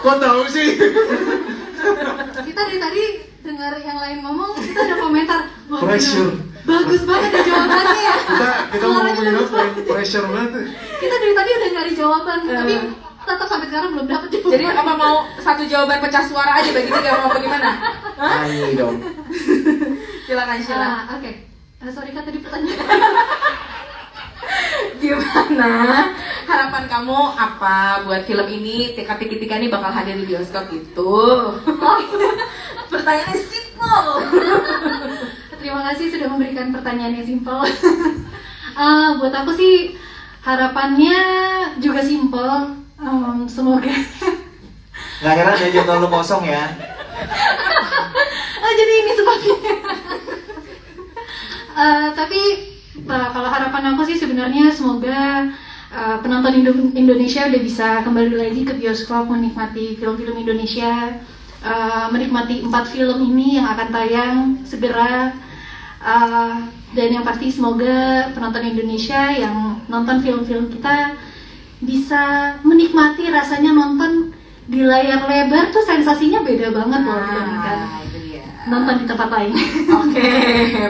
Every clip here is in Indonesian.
Kok tahu sih? Kita dari tadi dengar yang lain ngomong, kita ada komentar. Wah, Pressure. Bagus banget ya jawabannya ya. Kita ngomongin apa? Pressure banget. Kita dari tadi udah nyari jawaban, tapi tetap sampai sekarang belum dapat jawaban. Jadi apa mau satu jawaban pecah suara aja bagi tiga mau apa gimana? Ayo dong. Silakan Sheila. Oke. Sorry Kak, tadi pertanyaan. Gimana harapan kamu apa buat film ini ketika ini bakal hadir di bioskop itu? Pertanyaannya simple. Terima kasih sudah memberikan pertanyaan yang simpel. Buat aku sih harapannya juga simpel. Semoga. Nggak heran ya jadwal lu kosong ya. Jadi ini sebabnya. Tapi kalau harapan aku sih sebenarnya semoga penonton Indonesia udah bisa kembali lagi ke bioskop, menikmati film-film Indonesia, menikmati 4 film ini yang akan tayang segera, dan yang pasti semoga penonton Indonesia yang nonton film-film kita bisa menikmati rasanya nonton di layar lebar tuh sensasinya beda banget loh dibandingkan nonton di tempat lain. Oke,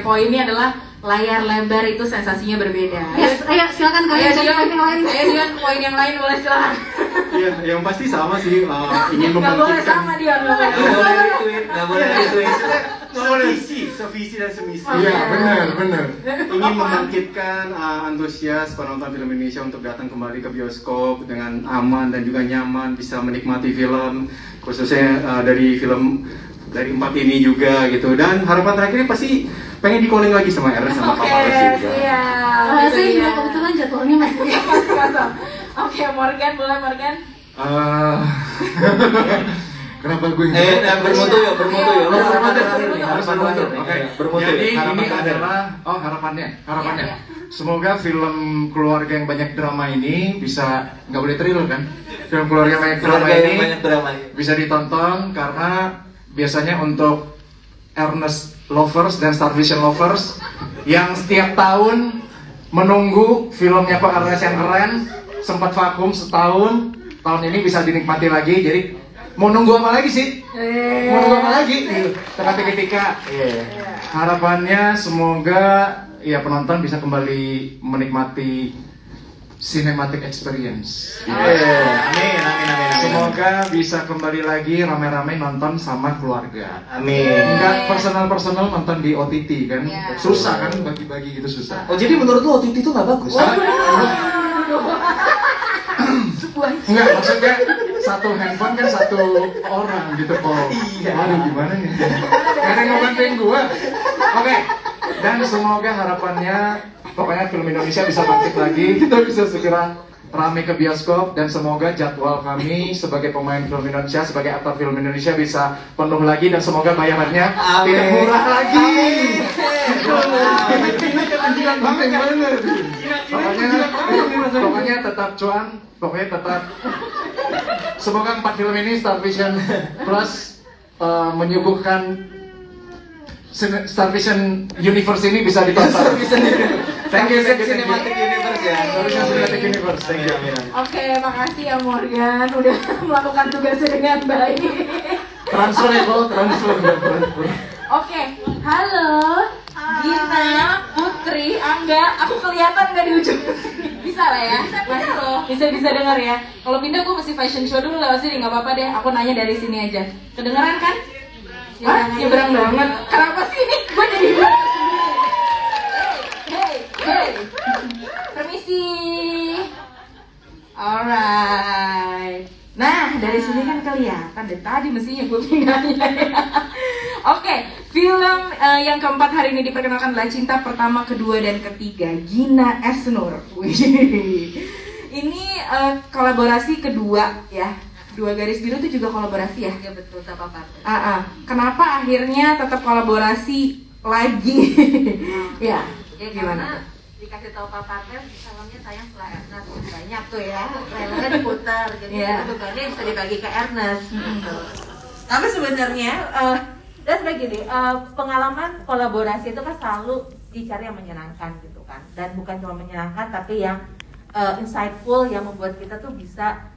poinnya adalah layar lebar itu sensasinya berbeda. Yes, ayo silakan kalian cari poin yang lain. Ayo Dion, poin yang lain boleh silakan. Iya, yang pasti sama sih. Ingin Nggak boleh membangkitkan. sama Dion, nggak boleh. Nggak boleh retweet, nggak boleh retweet. Sevisi dan semisi. Oh, Iya, iya. benar. Ingin membangkitkan antusias penonton film Indonesia untuk datang kembali ke bioskop dengan aman dan juga nyaman, bisa menikmati film, khususnya dari 4 ini juga gitu. Dan harapan terakhir pasti pengen di-calling lagi sama Ernest sama Papa Resi juga. Siap. Saya juga kebetulan jadwalnya masih Masuk. Oke, Morgan, boleh Morgan? Kenapa gue Bermutu ya. Lu harapan terakhir nih, harus harapan terakhir nih. Oke. Bermutu. Jadi Harapan ini terakhir. adalah harapannya. Iya. Semoga film keluarga yang banyak drama ini bisa, nggak boleh thriller kan? Film keluarga yang banyak drama Keluarga ini yang banyak drama. bisa ditonton karena biasanya untuk Ernest lovers dan Starvision lovers yang setiap tahun menunggu filmnya Pak Ernest yang keren, sempat vakum setahun, tahun ini bisa dinikmati lagi. Jadi mau nunggu apa lagi sih? Mau nunggu apa lagi? Ketika harapannya semoga ya penonton bisa kembali menikmati cinematic experience. Amin. Semoga bisa kembali lagi rame-rame nonton sama keluarga. Amin. Enggak personal nonton di OTT kan? Iya. Susah kan bagi-bagi gitu susah. Oh jadi menurut lu OTT itu nggak bagus? Enggak, maksudnya satu handphone kan satu orang gitu kok. Iya. Aduh gimana nih? Gak ada yang mau bantuin gua. Oke. Dan semoga harapannya pokoknya film Indonesia bisa bangkit lagi, kita bisa segera rame ke bioskop, dan semoga jadwal kami sebagai pemain film Indonesia, sebagai aktor film Indonesia bisa penuh lagi, dan semoga bayarannya tidak murah lagi. Ini kepentingan penting banget. Pokoknya tetap cuan, pokoknya tetap. Semoga 4 film ini Starvision Plus menyuguhkan Starvision Universe ini bisa ditonton. Thank you. Cinematic Universe ya. Starvision Cinematic Universe. Thank you. Oke, makasih ya Morgan udah melakukan tugasnya dengan baik. Transfer. Oke, halo Gina, Putri, Angga, aku kelihatan nggak di ujung sini? Bisa lah ya, bisa dengar ya. Kalau pindah gue mesti fashion show dulu lewat sini, nggak apa-apa deh. Aku nanya dari sini aja. Kedengeran kan? Hah? Nyebrang banget. Kenapa sih ini? Gue jadi Hey. Permisi. Alright. Nah, dari sini kan kelihatan dari tadi mestinya gue pindahnya. Oke, film yang keempat hari ini diperkenalkan adalah Cinta Pertama, Kedua, dan Ketiga, Gina Esnur. Ini kolaborasi kedua ya. Dua Garis Biru itu juga kolaborasi ya? Iya betul, sama partai. Kenapa akhirnya tetap kolaborasi lagi? Ya, gimana? Dikasih tahu Pak Partai, filmnya tayang setelah Ernest, banyak tuh ya, trailernya diputar, jadi kedudukannya bisa dibagi ke Ernest. Gitu. Tapi sebenarnya, dan begini, pengalaman kolaborasi itu kan selalu dicari yang menyenangkan gitu kan, dan bukan cuma menyenangkan, tapi yang insightful, yang membuat kita tuh bisa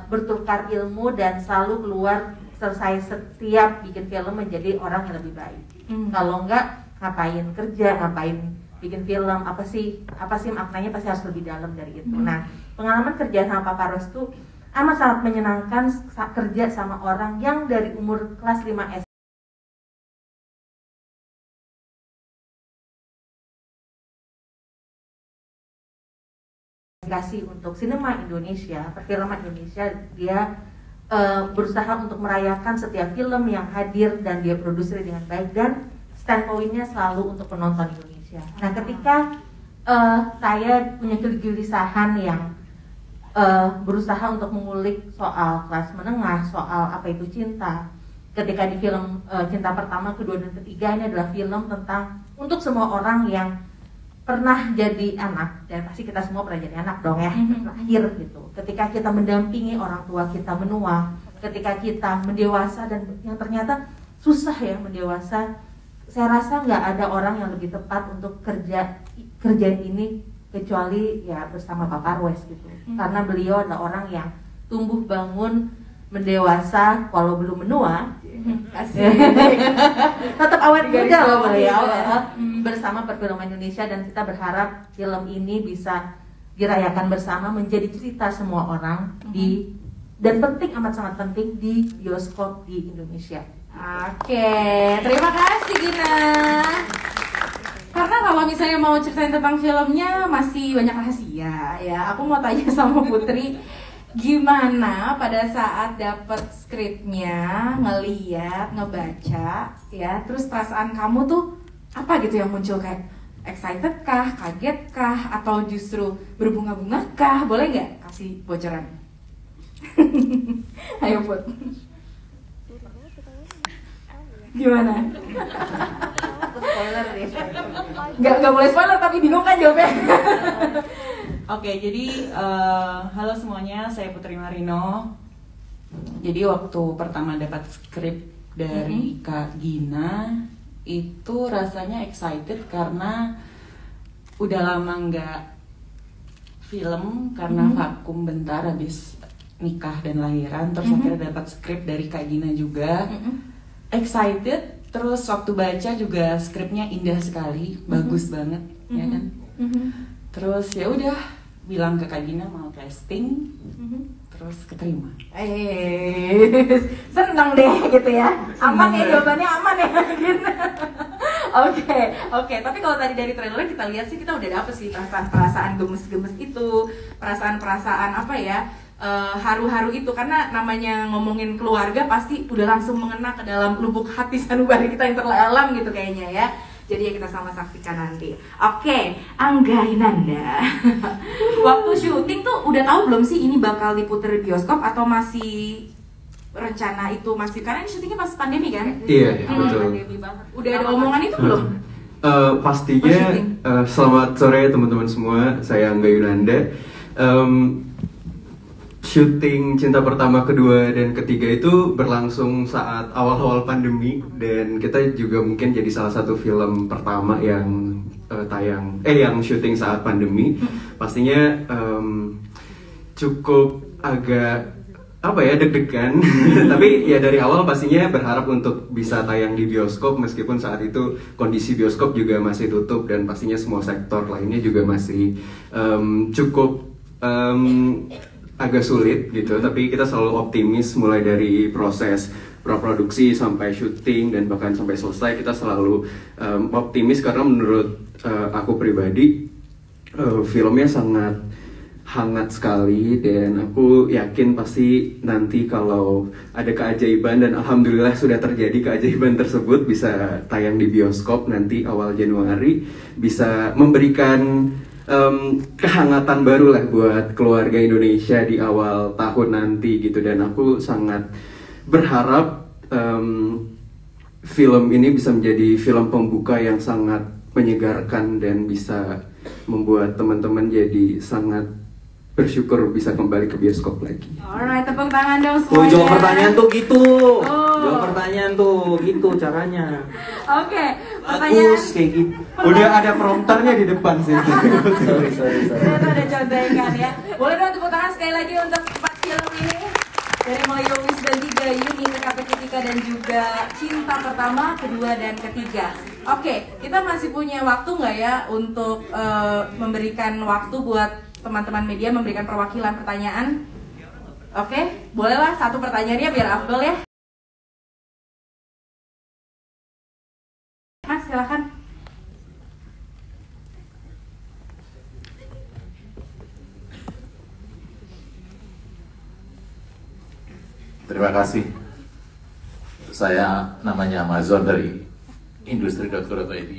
bertukar ilmu dan selalu keluar selesai setiap bikin film menjadi orang yang lebih baik. Kalau enggak, ngapain kerja, ngapain bikin film, apa sih maknanya, pasti harus lebih dalam dari itu. Nah, pengalaman kerja sama Papa Ros tuh amat sangat menyenangkan, kerja sama orang yang dari umur kelas 5 SD untuk sinema Indonesia, perfilman Indonesia. Dia berusaha untuk merayakan setiap film yang hadir dan dia produksi dengan baik, dan standpointnya selalu untuk penonton Indonesia. Nah, ketika saya punya kegelisahan yang berusaha untuk mengulik soal kelas menengah, soal apa itu cinta, ketika di film Cinta Pertama, Kedua, dan Ketiga, ini adalah film tentang untuk semua orang yang pernah jadi anak, dan pasti kita semua pernah jadi anak dong ya, lahir gitu. Ketika kita mendampingi orang tua kita menua, ketika kita mendewasa, dan yang ternyata susah ya mendewasa. Saya rasa nggak ada orang yang lebih tepat untuk kerjaan ini kecuali ya bersama Pak Parwes gitu. Karena beliau adalah orang yang tumbuh bangun mendewasa walau belum menua. Tetap awet muda loh beliau bersama perfilman Indonesia, dan kita berharap film ini bisa dirayakan bersama, menjadi cerita semua orang dan amat sangat penting di bioskop di Indonesia. Oke, terima kasih Gina. Karena kalau misalnya mau ceritain tentang filmnya masih banyak rahasia ya. Aku mau tanya sama Putri, gimana pada saat dapat skripnya, ngeliat, ngebaca, ya, terus perasaan kamu tuh apa gitu yang muncul, kayak excited kah, kaget kah, atau justru berbunga-bunga kah? Boleh nggak kasih bocoran? Ayo Put. Gimana? Spoiler deh. Nggak boleh spoiler, tapi bingung kan jawabnya. Oke, jadi halo semuanya, saya Putri Marino. Jadi waktu pertama dapat skrip dari Kak Gina, itu rasanya excited karena udah lama nggak film karena vakum bentar habis nikah dan lahiran. Terus akhirnya dapat skrip dari Kak Gina juga. Excited, terus waktu baca juga skripnya indah sekali, bagus banget, ya kan? Terus ya udah bilang ke Kak Gina mau casting, terus keterima. Seneng deh gitu ya. Aman ya, jawabannya aman ya Gina. Oke. Tapi kalau tadi dari trailernya kita lihat sih, kita udah dapet sih perasaan gemes-gemes itu, perasaan apa ya? Haru-haru itu, karena namanya ngomongin keluarga pasti udah langsung mengena ke dalam lubuk hati sanubari kita yang terdalam gitu kayaknya ya. Jadi ya kita sama saksikan nanti. Oke, Angga Hinanda. Waktu syuting tuh udah tahu belum sih ini bakal diputer di bioskop, atau masih rencana itu masih, karena ini syutingnya pas pandemi kan? Iya, betul. Udah ada omongan itu belum? Pastinya selamat sore teman-teman semua, saya Angga Yunanda. Syuting Cinta Pertama, Kedua, dan Ketiga itu berlangsung saat awal-awal pandemi, dan kita juga mungkin jadi salah satu film pertama yang yang syuting saat pandemi. Pastinya cukup agak deg-degan. Tapi ya dari awal pastinya berharap untuk bisa tayang di bioskop, meskipun saat itu kondisi bioskop juga masih tutup, dan pastinya semua sektor lainnya juga masih cukup agak sulit gitu. Tapi kita selalu optimis, mulai dari proses praproduksi sampai syuting dan bahkan sampai selesai kita selalu optimis, karena menurut aku pribadi filmnya sangat hangat sekali, dan aku yakin pasti nanti kalau ada keajaiban, dan alhamdulillah sudah terjadi keajaiban tersebut, bisa tayang di bioskop nanti awal Januari, bisa memberikan kehangatan baru lah buat keluarga Indonesia di awal tahun nanti gitu. Dan aku sangat berharap film ini bisa menjadi film pembuka yang sangat menyegarkan, dan bisa membuat teman-teman jadi sangat bersyukur bisa kembali ke bioskop lagi. Alright, tepuk tangan dong semuanya. Jawab pertanyaan tuh gitu. Jawab pertanyaan tuh gitu caranya. Oke, pertanyaan. Bagus kayak gitu. Udah ada prompternya di depan sih. Sorry. Ternyata ada contekan ya. Boleh dong tepuk tangan sekali lagi untuk 4 film Dari mulai Yowis dan 3, Yuni, teka-teki Tika, dan juga Cinta Pertama, Kedua, dan Ketiga. Oke, kita masih punya waktu nggak ya untuk memberikan waktu buat teman-teman media memberikan perwakilan pertanyaan? Oke, bolehlah satu pertanyaannya biar afdol ya. Mas, silakan. Terima kasih. Saya namanya Amazon dari industri.co.id.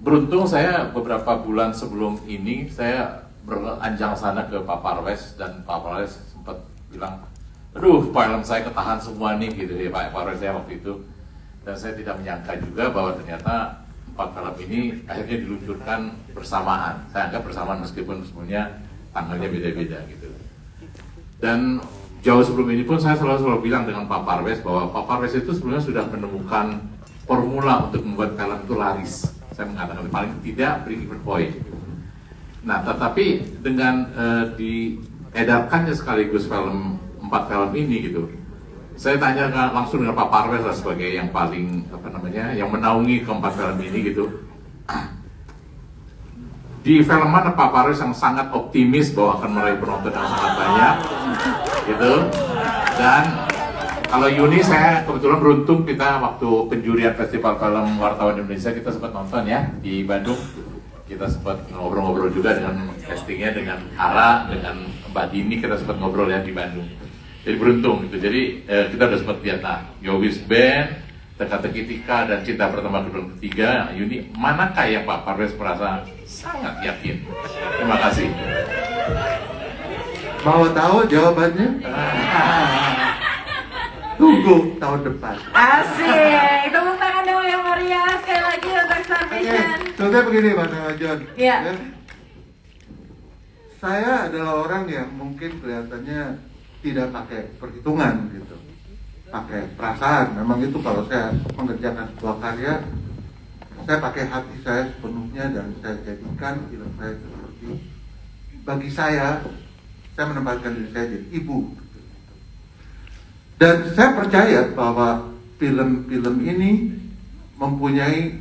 Beruntung saya beberapa bulan sebelum ini saya beranjang sana ke Pak Parwes, dan Pak Parwes sempat bilang, aduh film saya ketahan semua nih gitu ya Pak Parwes ya waktu itu. Dan saya tidak menyangka juga bahwa ternyata 4 film ini akhirnya diluncurkan bersamaan. Saya anggap bersamaan meskipun sebenarnya tanggalnya beda-beda gitu. Dan jauh sebelum ini pun saya selalu bilang dengan Pak Parwes bahwa Pak Parwes itu sebenarnya sudah menemukan formula untuk membuat film itu laris. Saya mengatakan paling tidak break-even point. Nah, tetapi dengan diedarkannya sekaligus 4 film ini gitu, saya tanya langsung dengan Pak Parwes lah sebagai yang paling yang menaungi ke-4 film ini gitu. Di film mana Pak Parwes yang sangat optimis bahwa akan meraih penonton yang sangat banyak gitu. Dan kalau Yuni, saya kebetulan beruntung, kita waktu penjurian Festival Film Wartawan Indonesia kita sempat nonton ya di Bandung. Kita sempat ngobrol-ngobrol juga dengan castingnya, dengan Ara, dengan Mbak Dini, kita sempat ngobrol ya di Bandung. Jadi beruntung gitu. Jadi kita udah sempat lihat Yowis Band, Teka-teki Tika, dan Cinta Pertama, Kedua, Ketiga. Yuni, manakah yang Pak Parwes merasa sangat yakin? Terima kasih. Mau tahu jawabannya? Tunggu tahun depan. Asik, tepuk tangan dulu yang meriah sekali lagi untuk Starvation. Contohnya begini Mas John. Iya. Ya. Saya adalah orang yang mungkin kelihatannya tidak pakai perhitungan gitu, pakai perasaan. Memang itu kalau saya mengerjakan sebuah karya, saya pakai hati saya sepenuhnya dan saya jadikan film saya seperti, bagi saya menempatkan diri saya jadi ibu. Dan saya percaya bahwa film-film ini mempunyai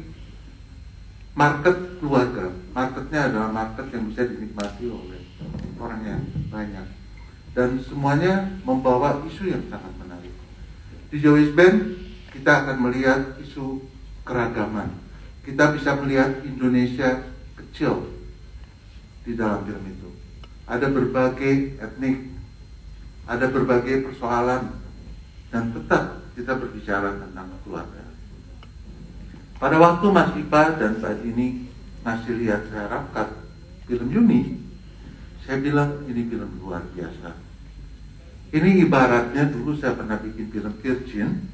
market keluarga. Marketnya adalah market yang bisa dinikmati oleh orang yang banyak. Dan semuanya membawa isu yang sangat menarik. Di Yowis Band kita akan melihat isu keragaman. Kita bisa melihat Indonesia kecil di dalam film itu. Ada berbagai etnik, ada berbagai persoalan, dan tetap kita berbicara tentang keluarga. Pada waktu Mas Ipa dan Mbak Dini ngasih lihat saya rapkat film Yuni, saya bilang ini film luar biasa. Ini ibaratnya dulu saya pernah bikin film Virgin,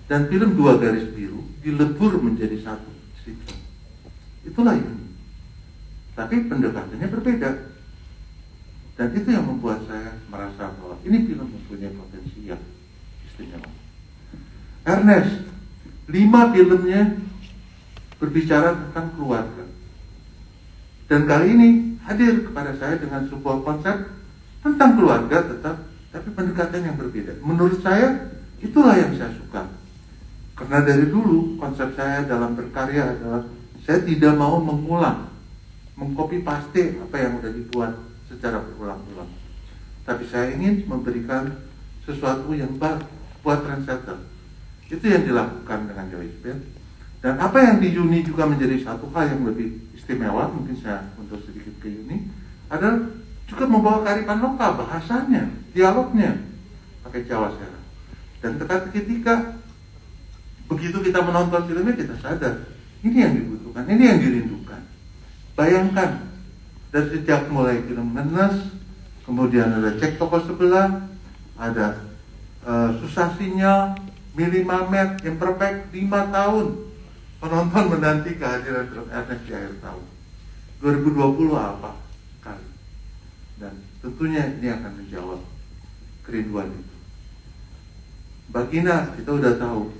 dan film Dua Garis Biru dilebur menjadi satu sisi. Itulah Yuni. Tapi pendekatannya berbeda. Dan itu yang membuat saya merasa bahwa ini film mempunyai potensi yang istimewa. Ernest, 5 filmnya berbicara tentang keluarga. Dan kali ini hadir kepada saya dengan sebuah konsep tentang keluarga tetap, tapi pendekatan yang berbeda. Menurut saya, itulah yang saya suka. Karena dari dulu konsep saya dalam berkarya adalah saya tidak mau mengulang, mengcopy paste apa yang sudah dibuat secara berulang-ulang. Tapi saya ingin memberikan sesuatu yang baru buat trendsetter. Itu yang dilakukan dengan Yowis Band. Dan apa yang di Yuni juga menjadi satu hal yang lebih istimewa, mungkin saya untuk sedikit ke Yuni, adalah juga membawa kearifan lokal, bahasanya, dialognya pakai Jawa Serang. Dan ketika begitu kita menonton filmnya, kita sadar ini yang dibutuhkan, ini yang dirindukan. Bayangkan, dari sejak mulai film Ngenes, kemudian ada Cek Toko Sebelah, ada Susah Sinyal, Mili Mamet, yang perfect 5 tahun penonton menanti kehadiran film Ernest di akhir tahun. 2020 apa kali? Dan tentunya ini akan menjawab kerinduan itu. Bagina kita udah tahu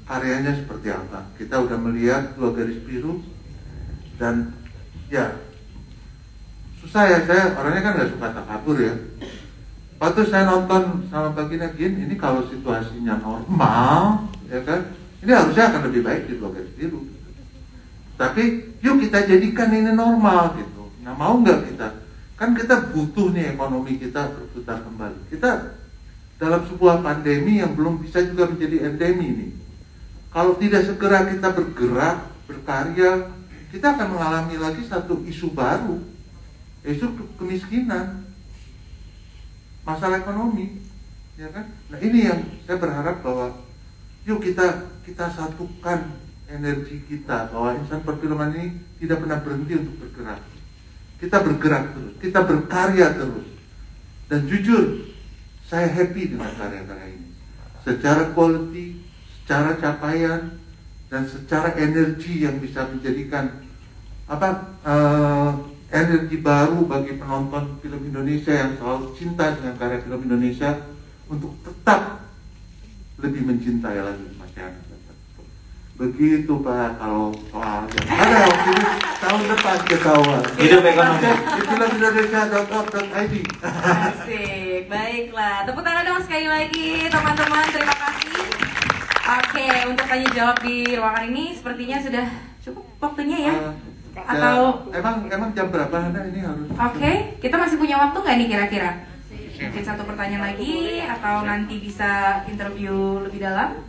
karyanya seperti apa. Kita udah melihat Dua Garis Biru, dan ya susah ya, saya orangnya kan nggak suka takabur ya. waktu saya nonton sama Pak Gina, ini kalau situasinya normal, ya kan, ini harusnya akan lebih baik di 2 garis biru. Tapi yuk kita jadikan ini normal gitu. Nah mau nggak kita? Kan kita butuh nih ekonomi kita berputar kembali. Kita dalam sebuah pandemi yang belum bisa juga menjadi endemi nih. Kalau tidak segera kita bergerak, berkarya, kita akan mengalami lagi satu isu baru, isu kemiskinan, masalah ekonomi, ya kan? Nah ini yang saya berharap bahwa yuk kita satukan energi kita, bahwa insan perfilman ini tidak pernah berhenti untuk bergerak. Kita bergerak terus, kita berkarya terus. Dan jujur, saya happy dengan karya-karya ini. Secara quality, secara capaian, dan secara energi yang bisa menjadikan energi baru bagi penonton film Indonesia yang selalu cinta dengan karya film Indonesia untuk tetap lebih mencintai lagi masyarakat. Begitu Pak, kalau soal yang ada waktu ini tahun depan ketahuan. Hidup ekonomi. Di filmindonesia.org.id. Asik, baiklah. Tepuk tangan dong sekali lagi teman-teman, terima kasih. Oke, untuk tanya jawab di ruangan ini sepertinya sudah cukup waktunya ya. Atau emang jam berapa Anda ini harus? Oke, kita masih punya waktu nggak nih kira-kira? Mungkin 1 pertanyaan lagi atau nanti bisa interview lebih dalam?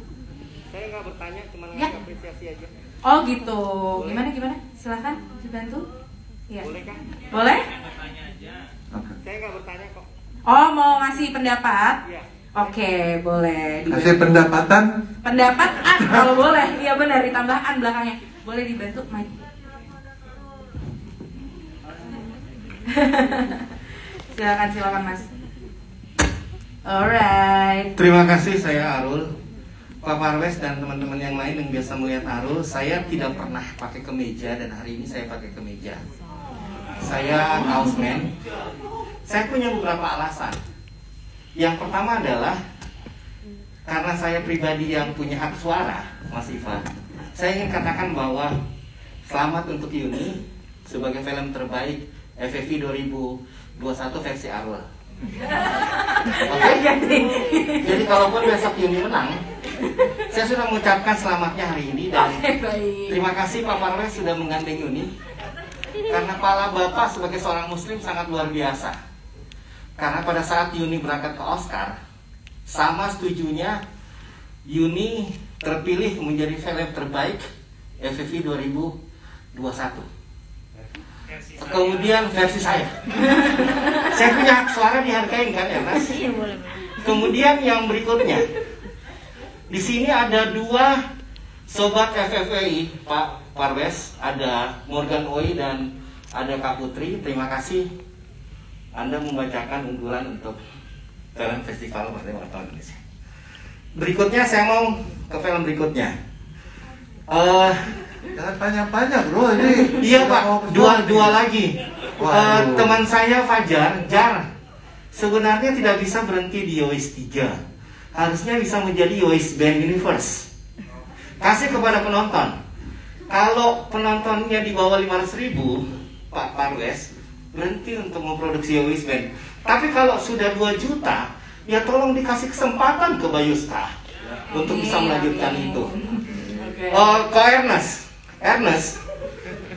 Saya nggak bertanya, cuma Ya. apresiasi aja. Oh gitu. Gimana? Silahkan dibantu. Iya. Boleh kan? Boleh? Saya nggak bertanya kok. Oh, mau ngasih pendapat? Iya. Oke, boleh. Kasih pendapatan? Pendapat kalau boleh. Iya benar, ditambah an belakangnya. Boleh dibantu, Mike. Silakan Mas. Alright. Terima kasih, saya Arul. Pak Parwes dan teman-teman yang lain yang biasa melihat Arul, saya tidak pernah pakai kemeja dan hari ini saya pakai kemeja. Saya kaosman. Saya punya beberapa alasan. Yang pertama adalah karena saya pribadi yang punya hak suara, Mas Ivan. Saya ingin katakan bahwa selamat untuk Yuni sebagai film terbaik FFI 2021 versi Arul. Oke? Jadi kalaupun besok Yuni menang, saya sudah mengucapkan selamatnya hari ini dan terima kasih Pak Parwes sudah menggandeng Yuni. Karena pala Bapak sebagai seorang muslim sangat luar biasa. Karena pada saat Yuni berangkat ke Oscar, sama setujunya Yuni terpilih menjadi film terbaik FFI 2021. Kemudian versi saya. Saya punya hak suara dihargain kan ya Mas? Kemudian yang berikutnya, di sini ada 2 sobat FFI Pak Parwes, ada Morgan Oi dan ada Kak Putri. Terima kasih Anda membacakan unggulan untuk film festival Merdeka tahun Indonesia. Berikutnya saya mau ke film berikutnya. Jangan panjang-panjang bro ini. Iya Pak, dua lagi. Teman saya Fajar, Jar, sebenarnya tidak bisa berhenti di Yois 3. Harusnya bisa menjadi Yois Band Universe. Kasih kepada penonton. Kalau penontonnya di bawah 500.000, Pak Parwes berhenti untuk memproduksi Yois Band. Tapi kalau sudah 2 juta, ya tolong dikasih kesempatan ke Bayuska untuk bisa melanjutkan itu. Ke Ernest,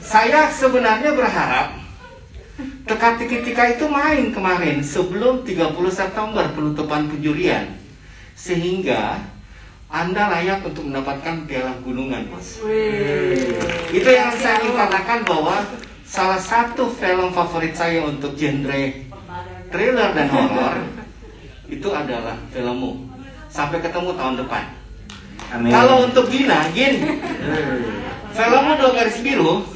saya sebenarnya berharap Teka-teki Tika itu main kemarin sebelum 30 September penutupan penjurian, sehingga Anda layak untuk mendapatkan piala gunungan, Bos. Itu yang saya ingin katakan, bahwa salah satu film favorit saya untuk genre thriller dan horor itu adalah filmmu. Sampai ketemu tahun depan. Amin. Kalau untuk Gina, filmmu 2 garis biru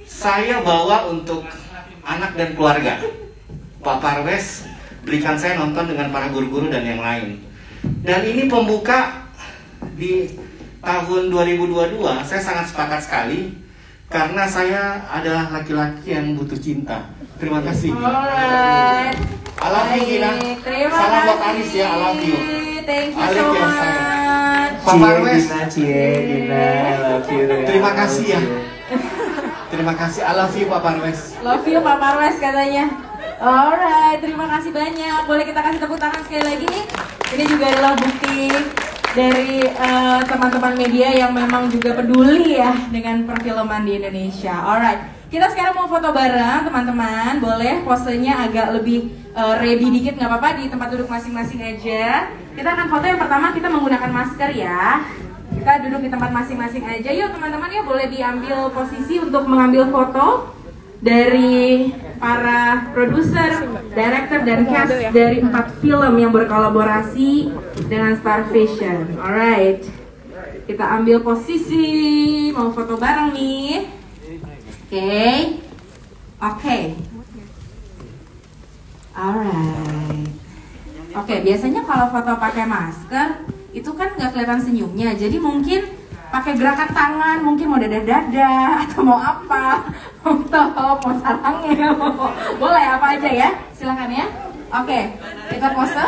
saya bawa untuk anak dan keluarga. Pak Parwes berikan saya nonton dengan para guru-guru dan yang lain. Dan ini pembuka di tahun 2022. Saya sangat sepakat sekali karena saya adalah laki-laki yang butuh cinta. Terima kasih. Alright. I love you, Gina. Salam buat Anis ya, I love you. Thank you so much. Pak Parwes, Gina, I love you. terima kasih ya. Terima kasih, I love you Pak Parwes. Love you Pak Parwes katanya. Alright, terima kasih banyak. Boleh kita kasih tepuk tangan sekali lagi nih. Ini juga adalah bukti dari teman-teman media yang memang juga peduli ya dengan perfilman di Indonesia. Alright, kita sekarang mau foto bareng teman-teman. Boleh posenya agak lebih ready dikit, nggak apa-apa, di tempat duduk masing-masing aja. Kita akan foto yang pertama, kita menggunakan masker ya. Kita duduk di tempat masing-masing aja. Yuk teman-teman ya, boleh diambil posisi untuk mengambil foto dari para produser, director, dan cast dari 4 film yang berkolaborasi dengan Starvision. Alright, kita ambil posisi, mau foto bareng nih. Oke. Alright. Oke, biasanya kalau foto pakai masker itu kan nggak kelihatan senyumnya, jadi mungkin pakai gerakan tangan, mungkin mau dada-dada atau mau apa, mau sarangnya, boleh apa aja ya, silakan ya. Oke, kita pose.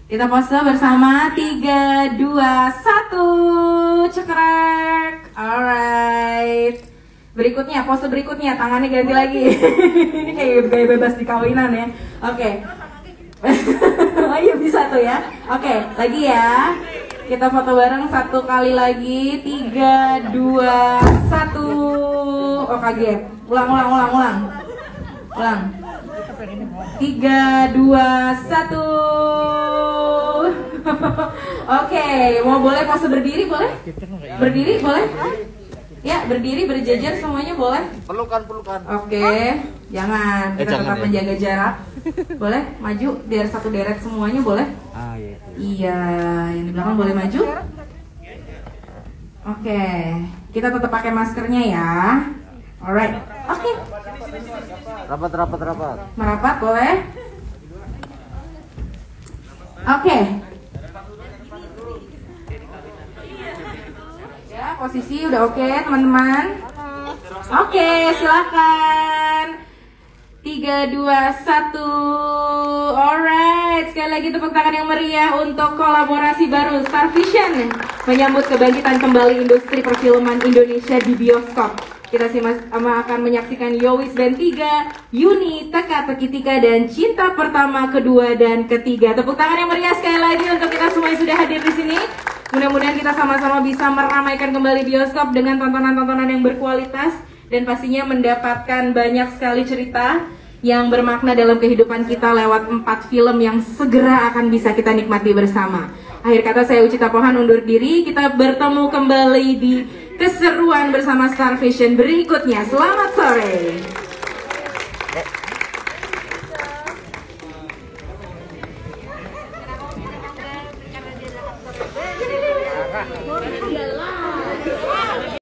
Kita pose bersama 3, 2, 1, cekrek. Alright. Berikutnya, pose berikutnya, tangannya ganti lagi. Ini kayak gaya bebas di kawinan ya. Oke. Oh iya, bisa tuh ya. Oke, lagi ya. Kita foto bareng 1 kali lagi. 3, 2, 1. Oh kaget. Ulang. 3, 2, 1. Oke, mau boleh pose berdiri boleh? Berdiri boleh? Ya, berdiri berjejer semuanya boleh? Pelukan. Oke, jangan, kita tetap menjaga jarak. Boleh maju biar satu deret semuanya boleh? Iya, yang di belakang boleh maju. Oke, kita tetap pakai maskernya ya. Alright, oke. Rapat. Merapat boleh? Oke. Ya, posisi udah oke teman-teman. Oke, silakan. 3, 2, 1. Alright, sekali lagi tepuk tangan yang meriah untuk kolaborasi baru Starvision menyambut kebangkitan kembali industri perfilman Indonesia di bioskop. Kita sama akan menyaksikan Yowis Band 3, Yuni, Teka-teki Tika, dan Cinta Pertama, Kedua, dan Ketiga. Tepuk tangan yang meriah sekali lagi untuk kita semua yang sudah hadir di sini. Mudah-mudahan kita sama-sama bisa meramaikan kembali bioskop dengan tontonan-tontonan yang berkualitas dan pastinya mendapatkan banyak sekali cerita yang bermakna dalam kehidupan kita lewat 4 film yang segera akan bisa kita nikmati bersama. Akhir kata saya Ucita Pohan undur diri. Kita bertemu kembali di keseruan bersama Starvision berikutnya. Selamat sore.